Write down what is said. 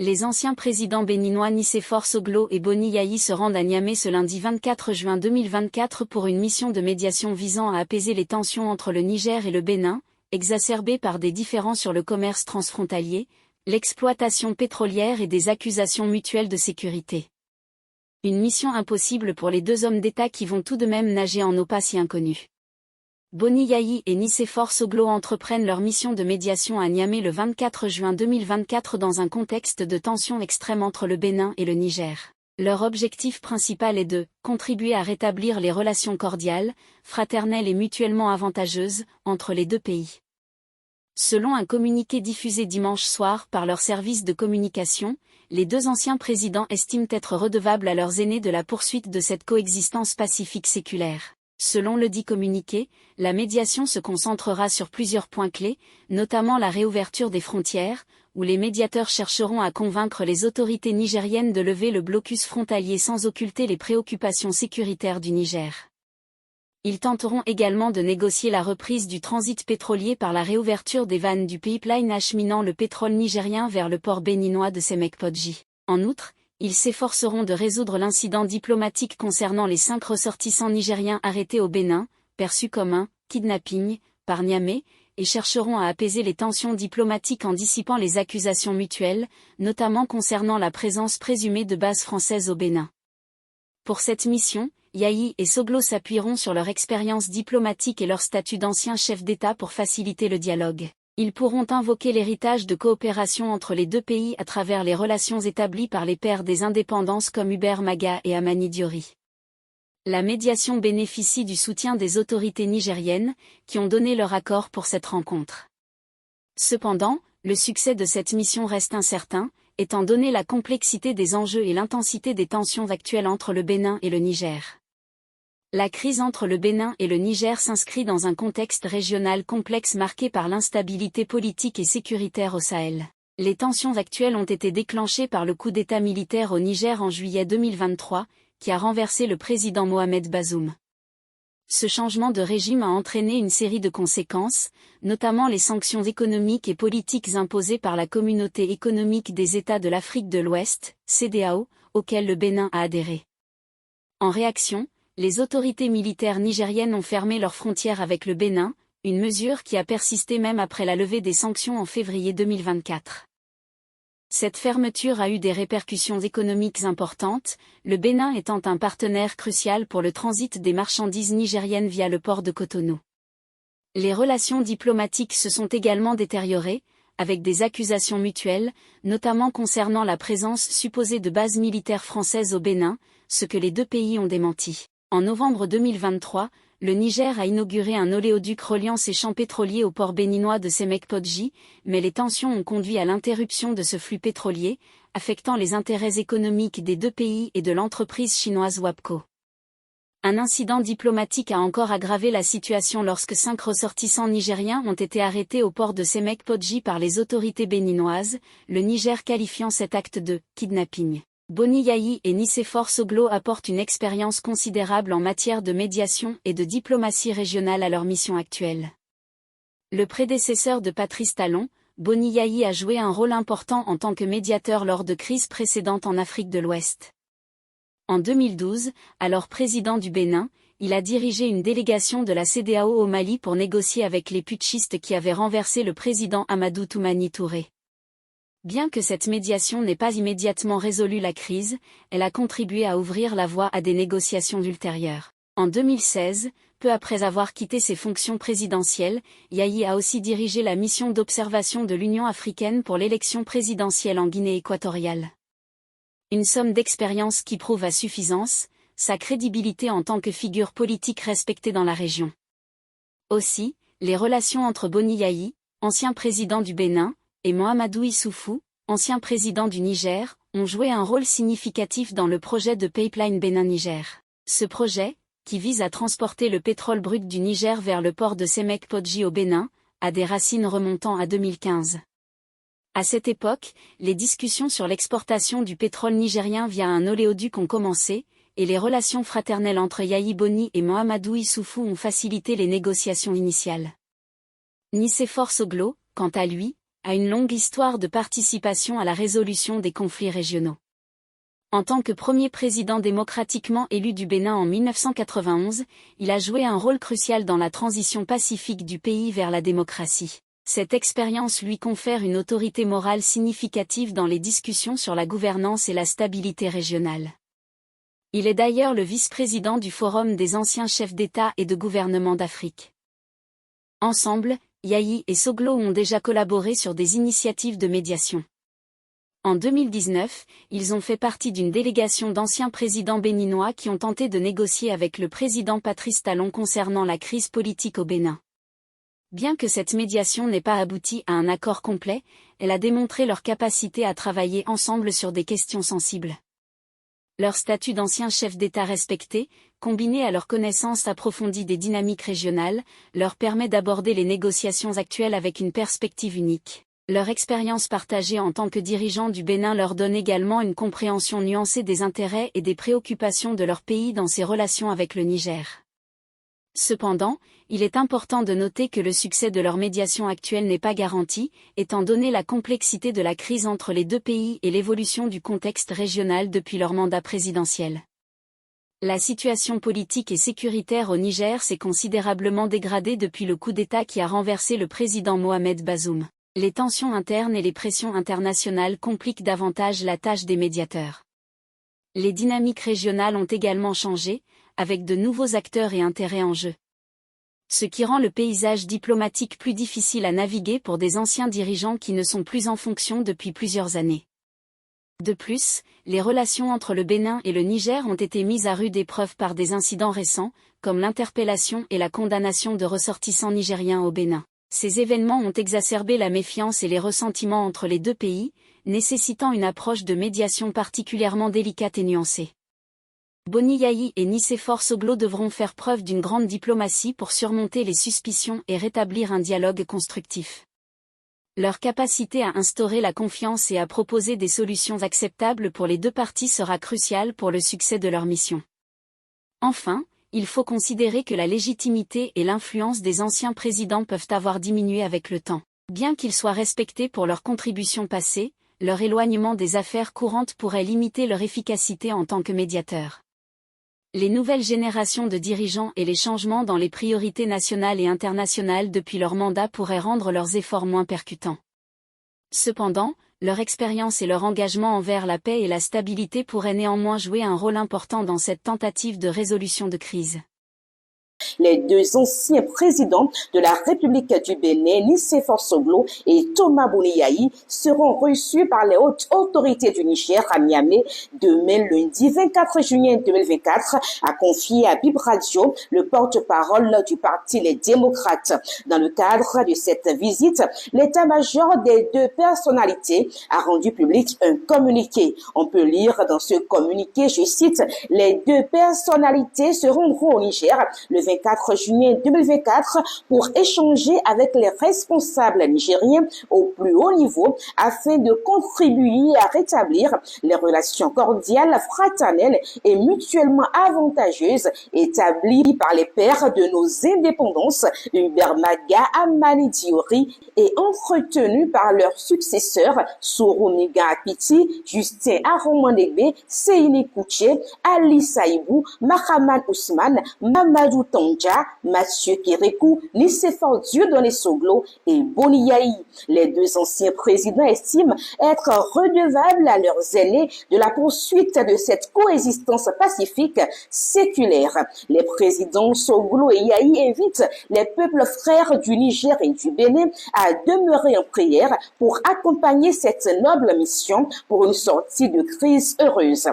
Les anciens présidents béninois Nicéphore Soglo et Boni Yayi se rendent à Niamey ce lundi 24 juin 2024 pour une mission de médiation visant à apaiser les tensions entre le Niger et le Bénin, exacerbées par des différends sur le commerce transfrontalier, l'exploitation pétrolière et des accusations mutuelles de sécurité. Une mission impossible pour les deux hommes d'État qui vont tout de même nager en eau pas si inconnues. Boni Yayi et Nicéphore Soglo entreprennent leur mission de médiation à Niamey le 24 juin 2024 dans un contexte de tension extrême entre le Bénin et le Niger. Leur objectif principal est de contribuer à rétablir les relations cordiales, fraternelles et mutuellement avantageuses entre les deux pays. Selon un communiqué diffusé dimanche soir par leur service de communication, les deux anciens présidents estiment être redevables à leurs aînés de la poursuite de cette coexistence pacifique séculaire. Selon le dit communiqué, la médiation se concentrera sur plusieurs points clés, notamment la réouverture des frontières, où les médiateurs chercheront à convaincre les autorités nigériennes de lever le blocus frontalier sans occulter les préoccupations sécuritaires du Niger. Ils tenteront également de négocier la reprise du transit pétrolier par la réouverture des vannes du pipeline acheminant le pétrole nigérien vers le port béninois de Semekpotji. En outre, ils s'efforceront de résoudre l'incident diplomatique concernant les 5 ressortissants nigériens arrêtés au Bénin, perçus comme un « kidnapping » par Niamey, et chercheront à apaiser les tensions diplomatiques en dissipant les accusations mutuelles, notamment concernant la présence présumée de bases françaises au Bénin. Pour cette mission, Yayi et Soglo s'appuieront sur leur expérience diplomatique et leur statut d'anciens chefs d'État pour faciliter le dialogue. Ils pourront invoquer l'héritage de coopération entre les deux pays à travers les relations établies par les pères des indépendances comme Hubert Maga et Amani Diori. La médiation bénéficie du soutien des autorités nigériennes, qui ont donné leur accord pour cette rencontre. Cependant, le succès de cette mission reste incertain, étant donné la complexité des enjeux et l'intensité des tensions actuelles entre le Bénin et le Niger. La crise entre le Bénin et le Niger s'inscrit dans un contexte régional complexe marqué par l'instabilité politique et sécuritaire au Sahel. Les tensions actuelles ont été déclenchées par le coup d'État militaire au Niger en juillet 2023, qui a renversé le président Mohamed Bazoum. Ce changement de régime a entraîné une série de conséquences, notamment les sanctions économiques et politiques imposées par la Communauté économique des États de l'Afrique de l'Ouest, CEDEAO, auquel le Bénin a adhéré. En réaction, les autorités militaires nigériennes ont fermé leurs frontières avec le Bénin, une mesure qui a persisté même après la levée des sanctions en février 2024. Cette fermeture a eu des répercussions économiques importantes, le Bénin étant un partenaire crucial pour le transit des marchandises nigériennes via le port de Cotonou. Les relations diplomatiques se sont également détériorées, avec des accusations mutuelles, notamment concernant la présence supposée de bases militaires françaises au Bénin, ce que les deux pays ont démenti. En novembre 2023, le Niger a inauguré un oléoduc reliant ses champs pétroliers au port béninois de Semekpotji, mais les tensions ont conduit à l'interruption de ce flux pétrolier, affectant les intérêts économiques des deux pays et de l'entreprise chinoise WAPCO. Un incident diplomatique a encore aggravé la situation lorsque 5 ressortissants nigériens ont été arrêtés au port de Semekpotji par les autorités béninoises, le Niger qualifiant cet acte de « kidnapping ». Boni Yayi et Nicéphore Soglo apportent une expérience considérable en matière de médiation et de diplomatie régionale à leur mission actuelle. Le prédécesseur de Patrice Talon, Boni Yayi a joué un rôle important en tant que médiateur lors de crises précédentes en Afrique de l'Ouest. En 2012, alors président du Bénin, il a dirigé une délégation de la CEDEAO au Mali pour négocier avec les putschistes qui avaient renversé le président Amadou Toumani Touré. Bien que cette médiation n'ait pas immédiatement résolu la crise, elle a contribué à ouvrir la voie à des négociations ultérieures. En 2016, peu après avoir quitté ses fonctions présidentielles, Yayi a aussi dirigé la mission d'observation de l'Union africaine pour l'élection présidentielle en Guinée équatoriale. Une somme d'expérience qui prouve à suffisance sa crédibilité en tant que figure politique respectée dans la région. Aussi, les relations entre Boni Yayi, ancien président du Bénin, et Mahamadou Issoufou, ancien président du Niger, ont joué un rôle significatif dans le projet de pipeline Bénin-Niger. Ce projet, qui vise à transporter le pétrole brut du Niger vers le port de Semekpotji au Bénin, a des racines remontant à 2015. À cette époque, les discussions sur l'exportation du pétrole nigérien via un oléoduc ont commencé, et les relations fraternelles entre Yayi Boni et Mahamadou Issoufou ont facilité les négociations initiales. Nicéphore Soglo, quant à lui, a une longue histoire de participation à la résolution des conflits régionaux. En tant que premier président démocratiquement élu du Bénin en 1991, il a joué un rôle crucial dans la transition pacifique du pays vers la démocratie. Cette expérience lui confère une autorité morale significative dans les discussions sur la gouvernance et la stabilité régionale. Il est d'ailleurs le vice-président du Forum des anciens chefs d'État et de gouvernement d'Afrique. Ensemble, Yayi et Soglo ont déjà collaboré sur des initiatives de médiation. En 2019, ils ont fait partie d'une délégation d'anciens présidents béninois qui ont tenté de négocier avec le président Patrice Talon concernant la crise politique au Bénin. Bien que cette médiation n'ait pas abouti à un accord complet, elle a démontré leur capacité à travailler ensemble sur des questions sensibles. Leur statut d'anciens chefs d'État respectés, combiné à leur connaissance approfondie des dynamiques régionales, leur permet d'aborder les négociations actuelles avec une perspective unique. Leur expérience partagée en tant que dirigeants du Bénin leur donne également une compréhension nuancée des intérêts et des préoccupations de leur pays dans ses relations avec le Niger. Cependant, il est important de noter que le succès de leur médiation actuelle n'est pas garanti, étant donné la complexité de la crise entre les deux pays et l'évolution du contexte régional depuis leur mandat présidentiel. La situation politique et sécuritaire au Niger s'est considérablement dégradée depuis le coup d'État qui a renversé le président Mohamed Bazoum. Les tensions internes et les pressions internationales compliquent davantage la tâche des médiateurs. Les dynamiques régionales ont également changé, avec de nouveaux acteurs et intérêts en jeu. Ce qui rend le paysage diplomatique plus difficile à naviguer pour des anciens dirigeants qui ne sont plus en fonction depuis plusieurs années. De plus, les relations entre le Bénin et le Niger ont été mises à rude épreuve par des incidents récents, comme l'interpellation et la condamnation de ressortissants nigériens au Bénin. Ces événements ont exacerbé la méfiance et les ressentiments entre les deux pays, nécessitant une approche de médiation particulièrement délicate et nuancée. Boni Yayi et Nicéphore Soglo devront faire preuve d'une grande diplomatie pour surmonter les suspicions et rétablir un dialogue constructif. Leur capacité à instaurer la confiance et à proposer des solutions acceptables pour les deux parties sera cruciale pour le succès de leur mission. Enfin, il faut considérer que la légitimité et l'influence des anciens présidents peuvent avoir diminué avec le temps. Bien qu'ils soient respectés pour leurs contributions passées, leur éloignement des affaires courantes pourrait limiter leur efficacité en tant que médiateurs. Les nouvelles générations de dirigeants et les changements dans les priorités nationales et internationales depuis leur mandat pourraient rendre leurs efforts moins percutants. Cependant, leur expérience et leur engagement envers la paix et la stabilité pourraient néanmoins jouer un rôle important dans cette tentative de résolution de crise. Les deux anciens présidents de la République du Bénin, Nicéphore Soglo et Thomas Boni Yayi, seront reçus par les hautes autorités du Niger à Niamey demain lundi 24 juillet 2024, a confié à Bip Radio le porte-parole du parti Les Démocrates. Dans le cadre de cette visite, l'état-major des deux personnalités a rendu public un communiqué. On peut lire dans ce communiqué, je cite, « Les deux personnalités se rendront au Niger le 24 juillet 2024 pour échanger avec les responsables nigériens au plus haut niveau afin de contribuer à rétablir les relations cordiales, fraternelles et mutuellement avantageuses établies par les pères de nos indépendances, Hubert Maga, Amani Diori, et entretenues par leurs successeurs, Sourouniga Apiti, Justin Aromandegbe, Seini Kouché, Ali Saïbou, Mahaman Ousmane, Mamadou Tandja, Mathieu Kérékou, Nicéphore Dieudonné Soglo et Boni Yayi. Les deux anciens présidents estiment être redevables à leurs aînés de la poursuite de cette coexistence pacifique séculaire. Les présidents Soglo et Yayi invitent les peuples frères du Niger et du Bénin à demeurer en prière pour accompagner cette noble mission pour une sortie de crise heureuse.